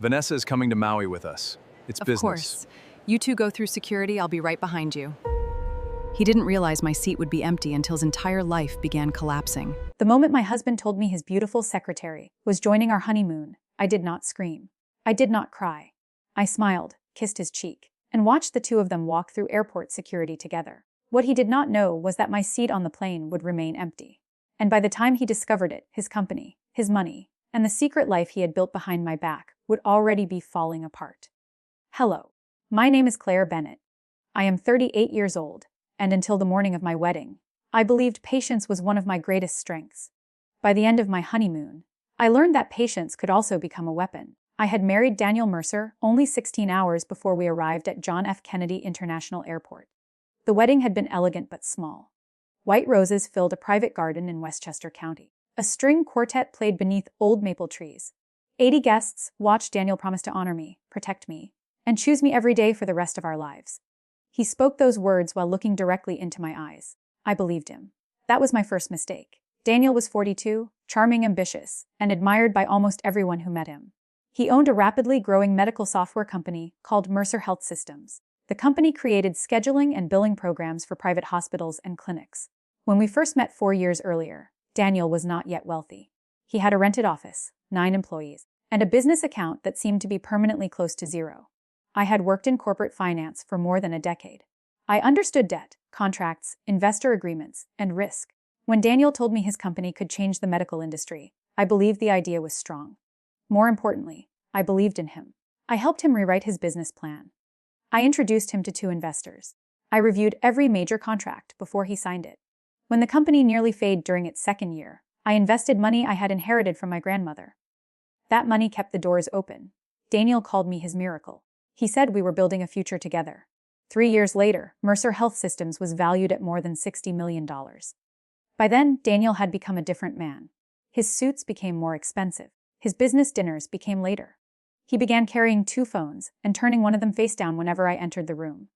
Vanessa is coming to Maui with us. It's Of business. course. You two go through security, I'll be right behind you. He didn't realize my seat would be empty until his entire life began collapsing. The moment my husband told me his beautiful secretary was joining our honeymoon, I did not scream. I did not cry. I smiled, kissed his cheek, and watched the two of them walk through airport security together. What he did not know was that my seat on the plane would remain empty. And by the time he discovered it, his company, his money, and the secret life he had built behind my back would already be falling apart. Hello. My name is Claire Bennett. I am 38 years old, and until the morning of my wedding, I believed patience was one of my greatest strengths. By the end of my honeymoon, I learned that patience could also become a weapon. I had married Daniel Mercer only 16 hours before we arrived at John F. Kennedy International Airport. The wedding had been elegant but small. White roses filled a private garden in Westchester County. A string quartet played beneath old maple trees. 80 guests watched Daniel promise to honor me, protect me, and choose me every day for the rest of our lives. He spoke those words while looking directly into my eyes. I believed him. That was my first mistake. Daniel was 42, charming, ambitious, and admired by almost everyone who met him. He owned a rapidly growing medical software company called Mercer Health Systems. The company created scheduling and billing programs for private hospitals and clinics. When we first met 4 years earlier, Daniel was not yet wealthy. He had a rented office, 9 employees, and a business account that seemed to be permanently close to zero. I had worked in corporate finance for more than a decade. I understood debt, contracts, investor agreements, and risk. When Daniel told me his company could change the medical industry, I believed the idea was strong. More importantly, I believed in him. I helped him rewrite his business plan. I introduced him to 2 investors. I reviewed every major contract before he signed it. When the company nearly failed during its second year, I invested money I had inherited from my grandmother. That money kept the doors open. Daniel called me his miracle. He said we were building a future together. 3 years later, Mercer Health Systems was valued at more than $60 million. By then, Daniel had become a different man. His suits became more expensive. His business dinners became later. He began carrying 2 phones and turning one of them face down whenever I entered the room.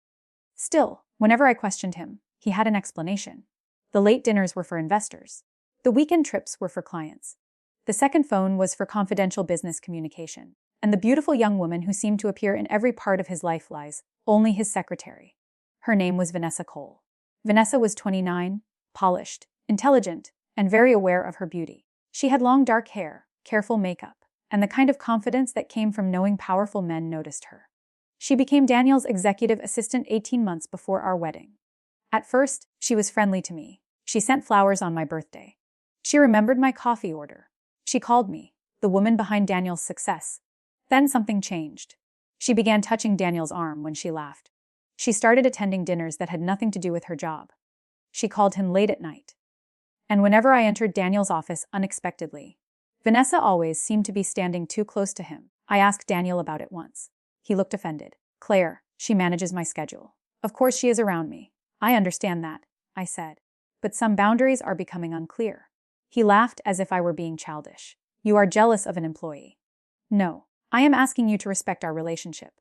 Still, whenever I questioned him, he had an explanation. The late dinners were for investors. The weekend trips were for clients. The second phone was for confidential business communication. And the beautiful young woman who seemed to appear in every part of his life lies only his secretary. Her name was Vanessa Cole. Vanessa was 29, polished, intelligent, and very aware of her beauty. She had long dark hair, careful makeup, and the kind of confidence that came from knowing powerful men noticed her. She became Daniel's executive assistant 18 months before our wedding. At first, she was friendly to me. She sent flowers on my birthday. She remembered my coffee order. She called me the woman behind Daniel's success. Then something changed. She began touching Daniel's arm when she laughed. She started attending dinners that had nothing to do with her job. She called him late at night. And whenever I entered Daniel's office unexpectedly, Vanessa always seemed to be standing too close to him. I asked Daniel about it once. He looked offended. Claire, she manages my schedule. Of course she is around me. I understand that, I said. But some boundaries are becoming unclear. He laughed as if I were being childish. You are jealous of an employee. No. I am asking you to respect our relationship.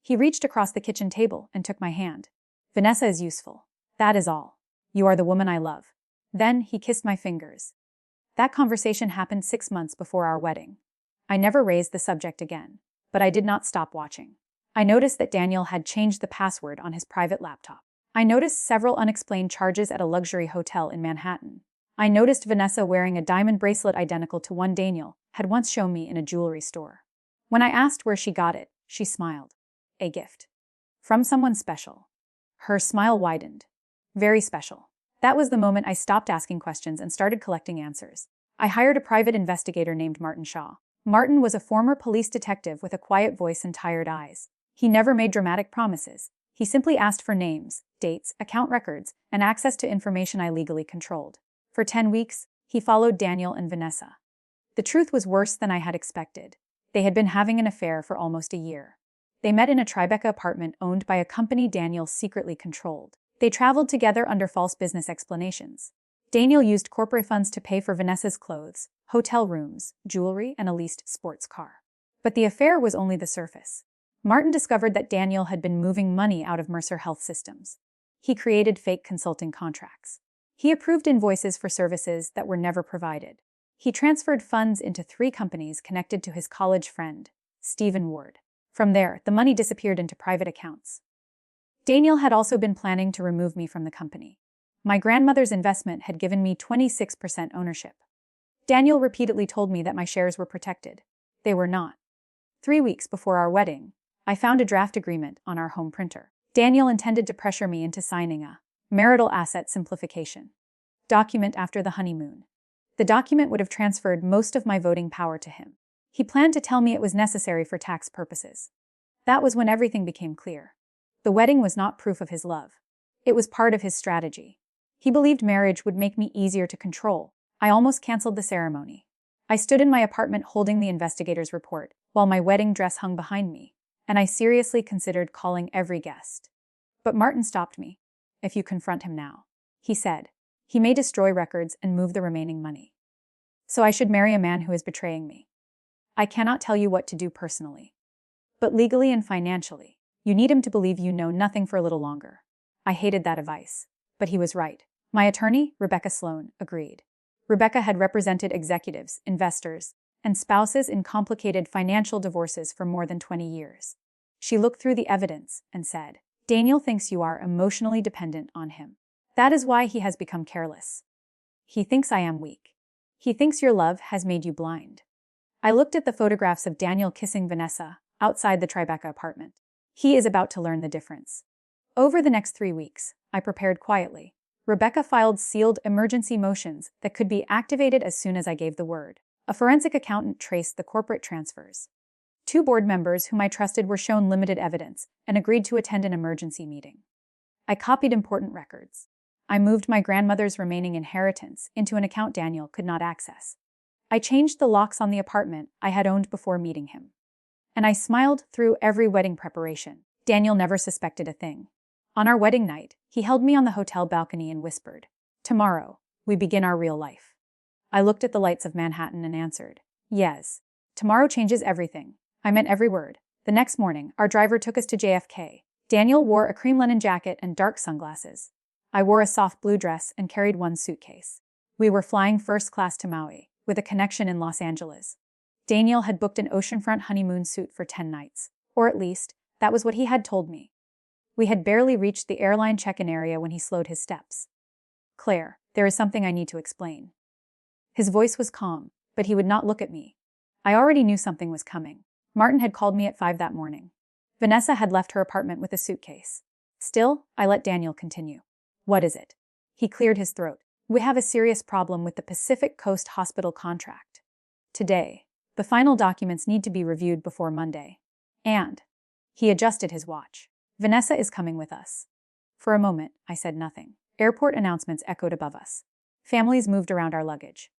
He reached across the kitchen table and took my hand. Vanessa is useful. That is all. You are the woman I love. Then he kissed my fingers. That conversation happened 6 months before our wedding. I never raised the subject again, but I did not stop watching. I noticed that Daniel had changed the password on his private laptop. I noticed several unexplained charges at a luxury hotel in Manhattan. I noticed Vanessa wearing a diamond bracelet identical to one Daniel had once shown me in a jewelry store. When I asked where she got it, she smiled. A gift. From someone special. Her smile widened. Very special. That was the moment I stopped asking questions and started collecting answers. I hired a private investigator named Martin Shaw. Martin was a former police detective with a quiet voice and tired eyes. He never made dramatic promises. He simply asked for names, dates, account records, and access to information I legally controlled. For 10 weeks, he followed Daniel and Vanessa. The truth was worse than I had expected. They had been having an affair for almost a year. They met in a Tribeca apartment owned by a company Daniel secretly controlled. They traveled together under false business explanations. Daniel used corporate funds to pay for Vanessa's clothes, hotel rooms, jewelry, and a leased sports car. But the affair was only the surface. Martin discovered that Daniel had been moving money out of Mercer Health Systems. He created fake consulting contracts. He approved invoices for services that were never provided. He transferred funds into 3 companies connected to his college friend, Stephen Ward. From there, the money disappeared into private accounts. Daniel had also been planning to remove me from the company. My grandmother's investment had given me 26% ownership. Daniel repeatedly told me that my shares were protected. They were not. 3 weeks before our wedding, I found a draft agreement on our home printer. Daniel intended to pressure me into signing a marital asset simplification document after the honeymoon. The document would have transferred most of my voting power to him. He planned to tell me it was necessary for tax purposes. That was when everything became clear. The wedding was not proof of his love. It was part of his strategy. He believed marriage would make me easier to control. I almost canceled the ceremony. I stood in my apartment holding the investigator's report, while my wedding dress hung behind me, and I seriously considered calling every guest. But Martin stopped me. "If you confront him now," he said, "he may destroy records and move the remaining money. So I should marry a man who is betraying me. I cannot tell you what to do personally. But legally and financially, you need him to believe you know nothing for a little longer." I hated that advice, but he was right. My attorney, Rebecca Sloan, agreed. Rebecca had represented executives, investors, and spouses in complicated financial divorces for more than 20 years. She looked through the evidence and said, "Daniel thinks you are emotionally dependent on him. That is why he has become careless. He thinks I am weak. He thinks your love has made you blind." I looked at the photographs of Daniel kissing Vanessa outside the Tribeca apartment. He is about to learn the difference. Over the next 3 weeks, I prepared quietly. Rebecca filed sealed emergency motions that could be activated as soon as I gave the word. A forensic accountant traced the corporate transfers. 2 board members whom I trusted were shown limited evidence and agreed to attend an emergency meeting. I copied important records. I moved my grandmother's remaining inheritance into an account Daniel could not access. I changed the locks on the apartment I had owned before meeting him. And I smiled through every wedding preparation. Daniel never suspected a thing. On our wedding night, he held me on the hotel balcony and whispered, "Tomorrow, we begin our real life." I looked at the lights of Manhattan and answered, "Yes. Tomorrow changes everything." I meant every word. The next morning, our driver took us to JFK. Daniel wore a cream linen jacket and dark sunglasses. I wore a soft blue dress and carried one suitcase. We were flying first class to Maui, with a connection in Los Angeles. Daniel had booked an oceanfront honeymoon suite for 10 nights, or at least, that was what he had told me. We had barely reached the airline check-in area when he slowed his steps. "Claire, there is something I need to explain." His voice was calm, but he would not look at me. I already knew something was coming. Martin had called me at 5 that morning. Vanessa had left her apartment with a suitcase. Still, I let Daniel continue. "What is it?" He cleared his throat. "We have a serious problem with the Pacific Coast Hospital contract. Today, the final documents need to be reviewed before Monday. And," he adjusted his watch, "Vanessa is coming with us." For a moment, I said nothing. Airport announcements echoed above us. Families moved around our luggage.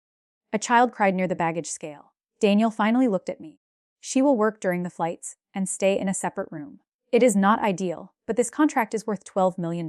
A child cried near the baggage scale. Daniel finally looked at me. "She will work during the flights and stay in a separate room. It is not ideal, but this contract is worth $12 million.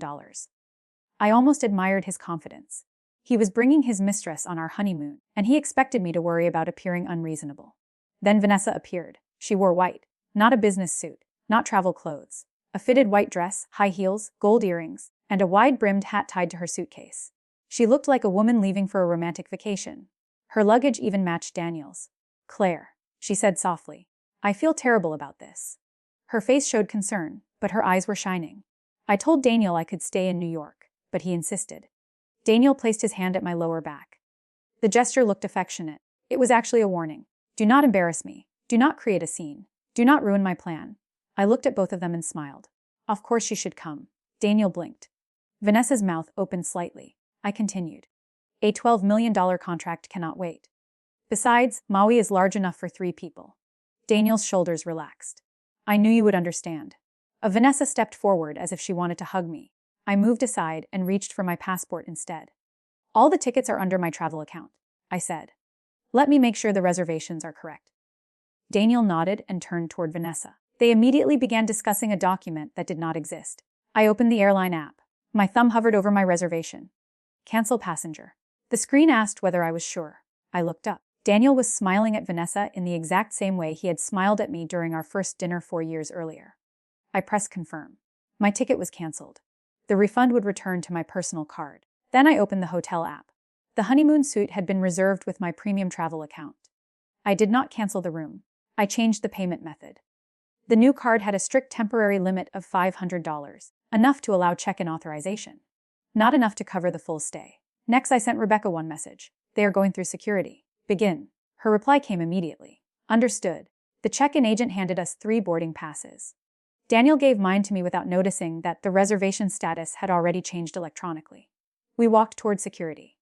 I almost admired his confidence. He was bringing his mistress on our honeymoon, and he expected me to worry about appearing unreasonable. Then Vanessa appeared. She wore white, not a business suit, not travel clothes. A fitted white dress, high heels, gold earrings, and a wide-brimmed hat tied to her suitcase. She looked like a woman leaving for a romantic vacation. Her luggage even matched Daniel's. "Claire," she said softly, "I feel terrible about this." Her face showed concern, but her eyes were shining. I told Daniel I could stay in New York, but he insisted. Daniel placed his hand at my lower back. The gesture looked affectionate. It was actually a warning. "Do not embarrass me. Do not create a scene. Do not ruin my plan." I looked at both of them and smiled. "Of course she should come." Daniel blinked. Vanessa's mouth opened slightly. I continued. "A $12 million contract cannot wait. Besides, Maui is large enough for 3 people. Daniel's shoulders relaxed. "I knew you would understand." Vanessa stepped forward as if she wanted to hug me. I moved aside and reached for my passport instead. "All the tickets are under my travel account," I said. "Let me make sure the reservations are correct." Daniel nodded and turned toward Vanessa. They immediately began discussing a document that did not exist. I opened the airline app. My thumb hovered over my reservation. "Cancel passenger." The screen asked whether I was sure. I looked up. Daniel was smiling at Vanessa in the exact same way he had smiled at me during our first dinner 4 years earlier. I pressed confirm. My ticket was canceled. The refund would return to my personal card. Then I opened the hotel app. The honeymoon suite had been reserved with my premium travel account. I did not cancel the room. I changed the payment method. The new card had a strict temporary limit of $500, enough to allow check-in authorization. Not enough to cover the full stay. Next, I sent Rebecca one message. They are going through security. Begin. Her reply came immediately. Understood. The check-in agent handed us 3 boarding passes. Daniel gave mine to me without noticing that the reservation status had already changed electronically. We walked toward security.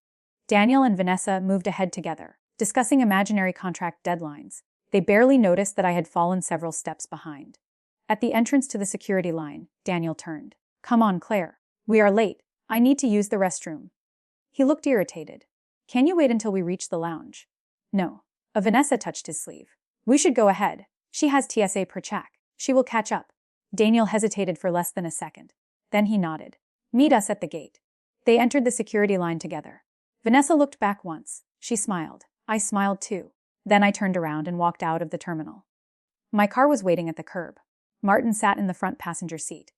Daniel and Vanessa moved ahead together, discussing imaginary contract deadlines. They barely noticed that I had fallen several steps behind. At the entrance to the security line, Daniel turned. Come on, Claire. We are late. I need to use the restroom. He looked irritated. Can you wait until we reach the lounge? No. Vanessa touched his sleeve. We should go ahead. She has TSA per check. She will catch up. Daniel hesitated for less than a second. Then he nodded. Meet us at the gate. They entered the security line together. Vanessa looked back once. She smiled. I smiled too. Then I turned around and walked out of the terminal. My car was waiting at the curb. Martin sat in the front passenger seat.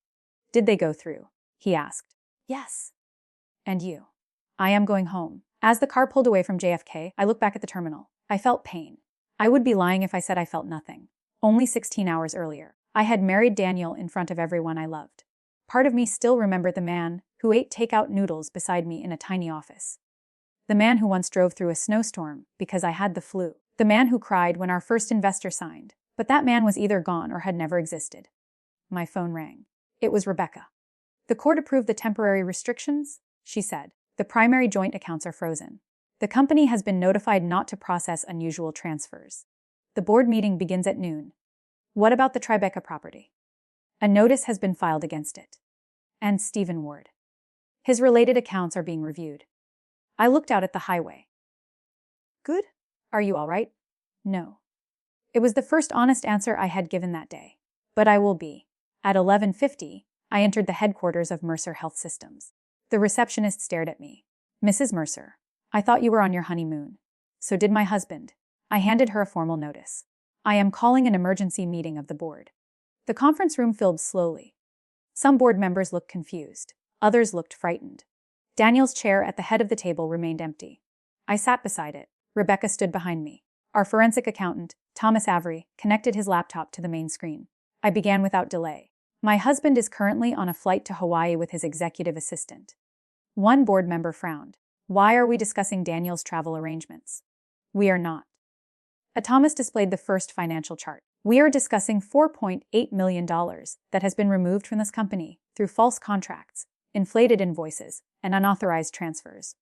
Did they go through? He asked. Yes. And you? I am going home. As the car pulled away from JFK, I looked back at the terminal. I felt pain. I would be lying if I said I felt nothing. Only 16 hours earlier, I had married Daniel in front of everyone I loved. Part of me still remembered the man who ate takeout noodles beside me in a tiny office. The man who once drove through a snowstorm because I had the flu. The man who cried when our first investor signed. But that man was either gone or had never existed. My phone rang. It was Rebecca. The court approved the temporary restrictions, she said. The primary joint accounts are frozen. The company has been notified not to process unusual transfers. The board meeting begins at noon. What about the Tribeca property? A notice has been filed against it. And Stephen Ward. His related accounts are being reviewed. I looked out at the highway. Good? Are you all right? No. It was the first honest answer I had given that day. But I will be. At 11:50, I entered the headquarters of Mercer Health Systems. The receptionist stared at me. Mrs. Mercer, I thought you were on your honeymoon. So did my husband. I handed her a formal notice. I am calling an emergency meeting of the board. The conference room filled slowly. Some board members looked confused. Others looked frightened. Daniel's chair at the head of the table remained empty. I sat beside it. Rebecca stood behind me. Our forensic accountant, Thomas Avery, connected his laptop to the main screen. I began without delay. My husband is currently on a flight to Hawaii with his executive assistant. One board member frowned. Why are we discussing Daniel's travel arrangements? We are not. Thomas displayed the first financial chart. We are discussing $4.8 million that has been removed from this company through false contracts, inflated invoices, and unauthorized transfers.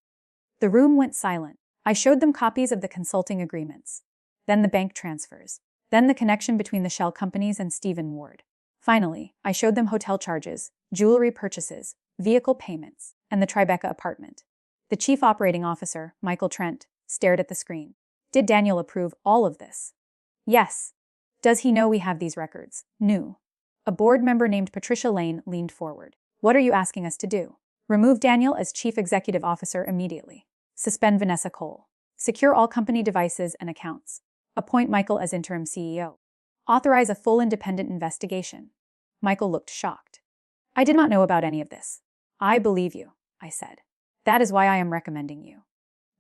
The room went silent. I showed them copies of the consulting agreements, then the bank transfers, then the connection between the shell companies and Stephen Ward. Finally, I showed them hotel charges, jewelry purchases, vehicle payments, and the Tribeca apartment. The chief operating officer, Michael Trent, stared at the screen. Did Daniel approve all of this? Yes. Does he know we have these records? No. A board member named Patricia Lane leaned forward. What are you asking us to do? Remove Daniel as chief executive officer immediately. Suspend Vanessa Cole. Secure all company devices and accounts. Appoint Michael as interim CEO. Authorize a full independent investigation. Michael looked shocked. I did not know about any of this. I believe you, I said. That is why I am recommending you.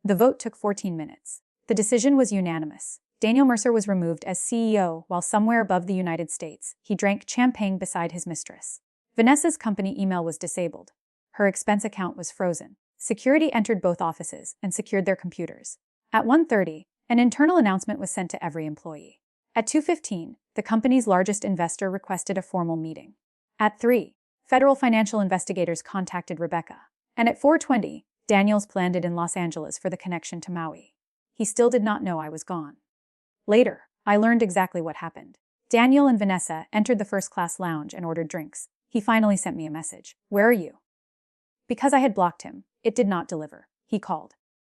The vote took 14 minutes. The decision was unanimous. Daniel Mercer was removed as CEO while somewhere above the United States, he drank champagne beside his mistress. Vanessa's company email was disabled. Her expense account was frozen. Security entered both offices and secured their computers. At 1:30, an internal announcement was sent to every employee. At 2:15, the company's largest investor requested a formal meeting. At 3, federal financial investigators contacted Rebecca. And at 4:20, Daniels landed in Los Angeles for the connection to Maui. He still did not know I was gone. Later, I learned exactly what happened. Daniel and Vanessa entered the first-class lounge and ordered drinks. He finally sent me a message. Where are you? Because I had blocked him, it did not deliver. He called.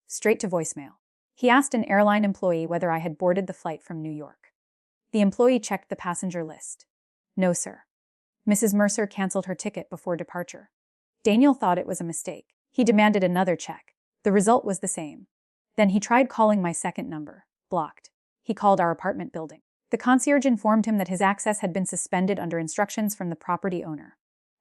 Straight to voicemail. He asked an airline employee whether I had boarded the flight from New York. The employee checked the passenger list. No, sir. Mrs. Mercer canceled her ticket before departure. Daniel thought it was a mistake. He demanded another check. The result was the same. Then he tried calling my second number. Blocked. He called our apartment building. The concierge informed him that his access had been suspended under instructions from the property owner.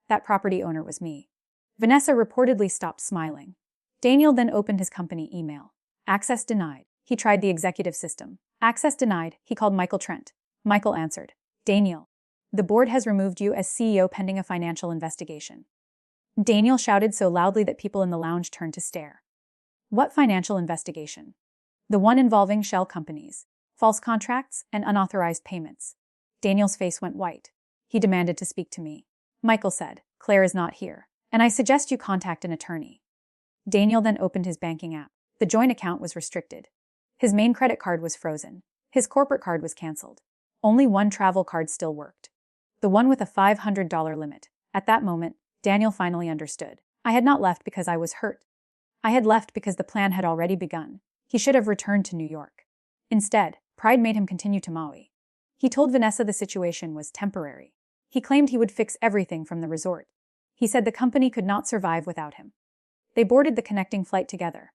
That property owner was me. Vanessa reportedly stopped smiling. Daniel then opened his company email. Access denied. He tried the executive system. Access denied. He called Michael Trent. Michael answered. Daniel. The board has removed you as CEO pending a financial investigation. Daniel shouted so loudly that people in the lounge turned to stare. What financial investigation? The one involving shell companies, false contracts, and unauthorized payments. Daniel's face went white. He demanded to speak to me. Michael said, Claire is not here, and I suggest you contact an attorney. Daniel then opened his banking app. The joint account was restricted. His main credit card was frozen. His corporate card was canceled. Only one travel card still worked. The one with a $500 limit. At that moment, Daniel finally understood. I had not left because I was hurt. I had left because the plan had already begun. He should have returned to New York. Instead, pride made him continue to Maui. He told Vanessa the situation was temporary. He claimed he would fix everything from the resort. He said the company could not survive without him. They boarded the connecting flight together.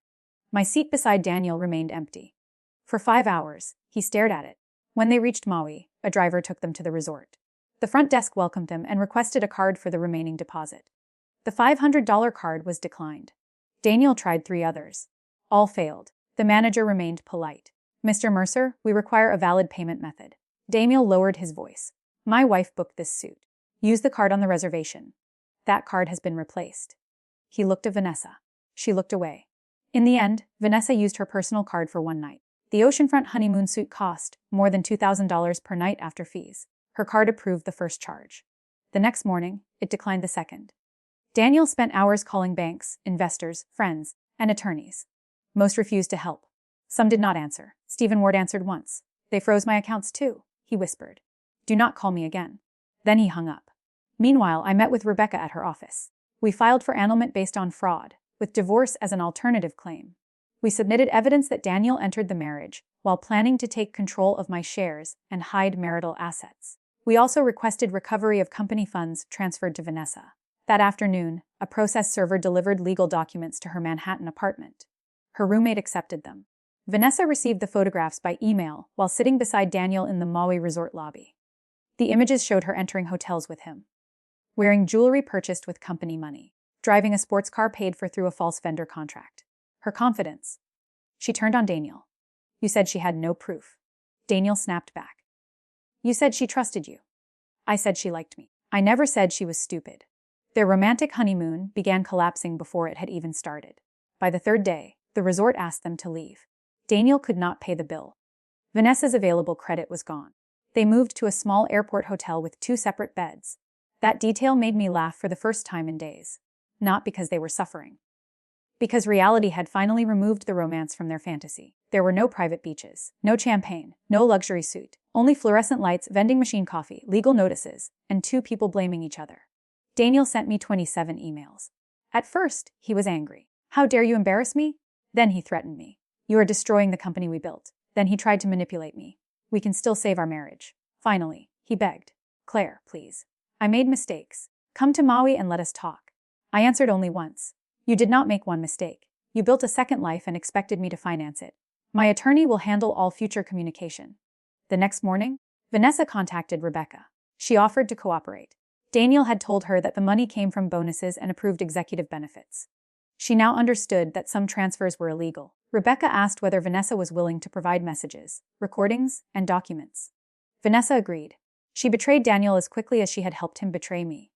My seat beside Daniel remained empty. For 5 hours, he stared at it. When they reached Maui, a driver took them to the resort. The front desk welcomed them and requested a card for the remaining deposit. The $500 card was declined. Daniel tried 3 others. All failed. The manager remained polite. Mr. Mercer, we require a valid payment method. Daniel lowered his voice. My wife booked this suit. Use the card on the reservation. That card has been replaced. He looked at Vanessa. She looked away. In the end, Vanessa used her personal card for one night. The oceanfront honeymoon suite cost more than $2,000 per night after fees. Her card approved the first charge. The next morning, it declined the second. Daniel spent hours calling banks, investors, friends, and attorneys. Most refused to help. Some did not answer. Stephen Ward answered once. They froze my accounts too, he whispered. Do not call me again. Then he hung up. Meanwhile, I met with Rebecca at her office. We filed for annulment based on fraud, with divorce as an alternative claim. We submitted evidence that Daniel entered the marriage while planning to take control of my shares and hide marital assets. We also requested recovery of company funds transferred to Vanessa. That afternoon, a process server delivered legal documents to her Manhattan apartment. Her roommate accepted them. Vanessa received the photographs by email while sitting beside Daniel in the Maui resort lobby. The images showed her entering hotels with him, wearing jewelry purchased with company money, driving a sports car paid for through a false vendor contract. Her confidence. She turned on Daniel. You said she had no proof. Daniel snapped back. You said she trusted you. I said she liked me. I never said she was stupid. Their romantic honeymoon began collapsing before it had even started. By the 3rd day, the resort asked them to leave. Daniel could not pay the bill. Vanessa's available credit was gone. They moved to a small airport hotel with 2 separate beds. That detail made me laugh for the first time in days. Not because they were suffering. Because reality had finally removed the romance from their fantasy. There were no private beaches, no champagne, no luxury suite, only fluorescent lights, vending machine coffee, legal notices, and 2 people blaming each other. Daniel sent me 27 emails. At first, he was angry. How dare you embarrass me? Then he threatened me. You are destroying the company we built. Then he tried to manipulate me. We can still save our marriage. Finally, he begged. Claire, please. I made mistakes. Come to Maui and let us talk. I answered only once. You did not make one mistake. You built a second life and expected me to finance it. My attorney will handle all future communication. The next morning, Vanessa contacted Rebecca. She offered to cooperate. Daniel had told her that the money came from bonuses and approved executive benefits. She now understood that some transfers were illegal. Rebecca asked whether Vanessa was willing to provide messages, recordings, and documents. Vanessa agreed. She betrayed Daniel as quickly as she had helped him betray me.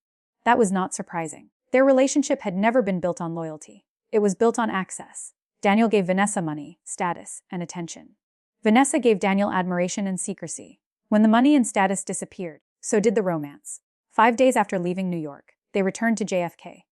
That was not surprising. Their relationship had never been built on loyalty. It was built on access. Daniel gave Vanessa money, status, and attention. Vanessa gave Daniel admiration and secrecy. When the money and status disappeared, so did the romance. 5 days after leaving New York, they returned to JFK.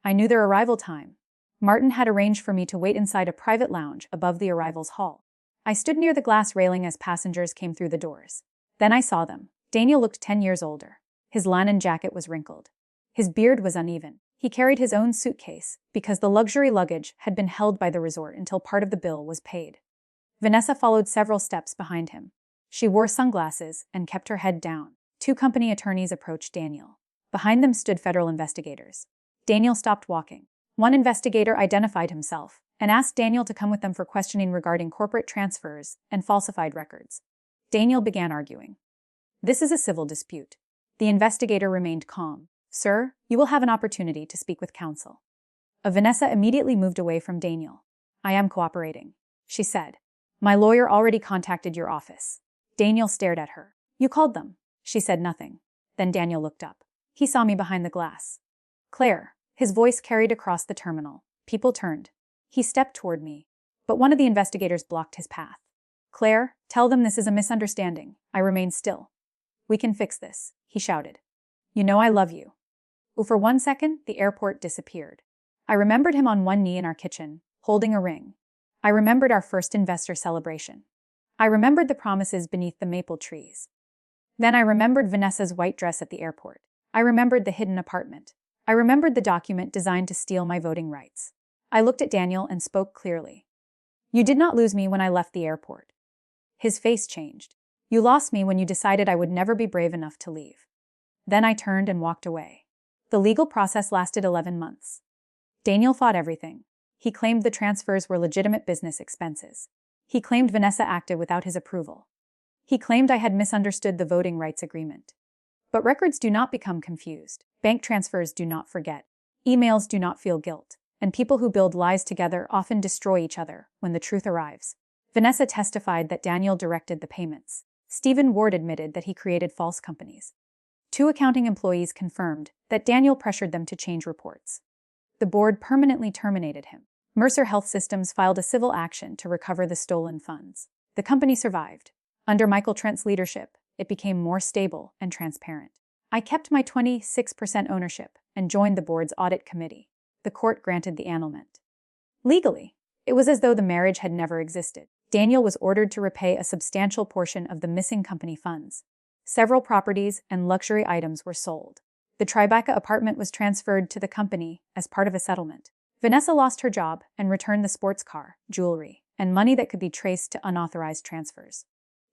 I knew their arrival time. Martin had arranged for me to wait inside a private lounge above the arrivals hall. I stood near the glass railing as passengers came through the doors. Then I saw them. Daniel looked 10 years older. His linen jacket was wrinkled. His beard was uneven. He carried his own suitcase because the luxury luggage had been held by the resort until part of the bill was paid. Vanessa followed several steps behind him. She wore sunglasses and kept her head down. 2 company attorneys approached Daniel. Behind them stood federal investigators. Daniel stopped walking. One investigator identified himself and asked Daniel to come with them for questioning regarding corporate transfers and falsified records. Daniel began arguing. This is a civil dispute. The investigator remained calm. Sir, you will have an opportunity to speak with counsel. Vanessa immediately moved away from Daniel. I am cooperating, she said. My lawyer already contacted your office. Daniel stared at her. You called them. She said nothing. Then Daniel looked up. He saw me behind the glass. Claire. His voice carried across the terminal. People turned. He stepped toward me. But one of the investigators blocked his path. Claire, tell them this is a misunderstanding. I remained still. We can fix this, he shouted. You know I love you. For 1 second, the airport disappeared. I remembered him on one knee in our kitchen, holding a ring. I remembered our first investor celebration. I remembered the promises beneath the maple trees. Then I remembered Vanessa's white dress at the airport. I remembered the hidden apartment. I remembered the document designed to steal my voting rights. I looked at Daniel and spoke clearly. You did not lose me when I left the airport. His face changed. You lost me when you decided I would never be brave enough to leave. Then I turned and walked away. The legal process lasted 11 months. Daniel fought everything. He claimed the transfers were legitimate business expenses. He claimed Vanessa acted without his approval. He claimed I had misunderstood the voting rights agreement. But records do not become confused. Bank transfers do not forget. Emails do not feel guilt. And people who build lies together often destroy each other when the truth arrives. Vanessa testified that Daniel directed the payments. Stephen Ward admitted that he created false companies. 2 accounting employees confirmed that Daniel pressured them to change reports. The board permanently terminated him. Mercer Health Systems filed a civil action to recover the stolen funds. The company survived. Under Michael Trent's leadership, it became more stable and transparent. I kept my 26% ownership and joined the board's audit committee. The court granted the annulment. Legally, it was as though the marriage had never existed. Daniel was ordered to repay a substantial portion of the missing company funds. Several properties and luxury items were sold. The Tribeca apartment was transferred to the company as part of a settlement. Vanessa lost her job and returned the sports car, jewelry, and money that could be traced to unauthorized transfers.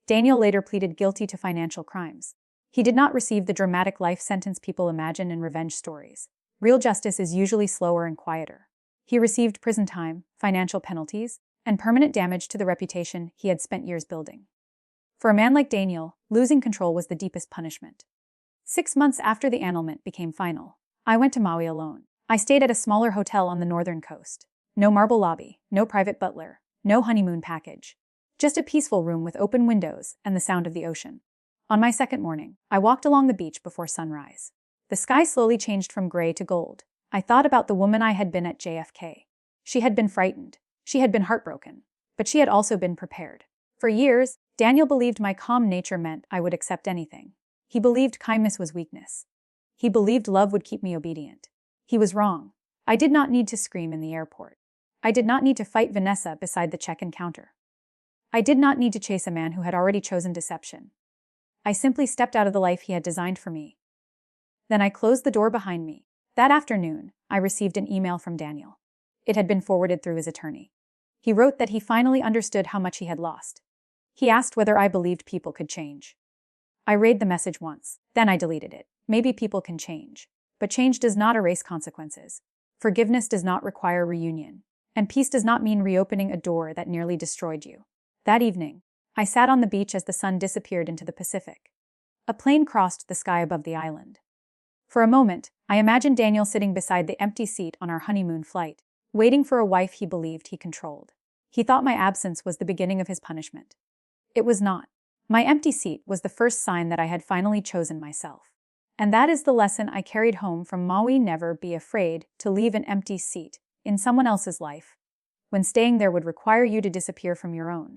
Daniel later pleaded guilty to financial crimes. He did not receive the dramatic life sentence people imagine in revenge stories. Real justice is usually slower and quieter. He received prison time, financial penalties, and permanent damage to the reputation he had spent years building. For a man like Daniel, losing control was the deepest punishment. 6 months after the annulment became final, I went to Maui alone. I stayed at a smaller hotel on the northern coast. No marble lobby, no private butler, no honeymoon package. Just a peaceful room with open windows and the sound of the ocean. On my second morning, I walked along the beach before sunrise. The sky slowly changed from gray to gold. I thought about the woman I had been at JFK. She had been frightened. She had been heartbroken. But she had also been prepared. For years, Daniel believed my calm nature meant I would accept anything. He believed kindness was weakness. He believed love would keep me obedient. He was wrong. I did not need to scream in the airport. I did not need to fight Vanessa beside the check-in counter. I did not need to chase a man who had already chosen deception. I simply stepped out of the life he had designed for me. Then I closed the door behind me. That afternoon, I received an email from Daniel. It had been forwarded through his attorney. He wrote that he finally understood how much he had lost. He asked whether I believed people could change. I read the message once, then I deleted it. Maybe people can change. But change does not erase consequences. Forgiveness does not require reunion. And peace does not mean reopening a door that nearly destroyed you. That evening, I sat on the beach as the sun disappeared into the Pacific. A plane crossed the sky above the island. For a moment, I imagined Daniel sitting beside the empty seat on our honeymoon flight, waiting for a wife he believed he controlled. He thought my absence was the beginning of his punishment. It was not. My empty seat was the first sign that I had finally chosen myself. And that is the lesson I carried home from Maui: never be afraid to leave an empty seat in someone else's life, when staying there would require you to disappear from your own.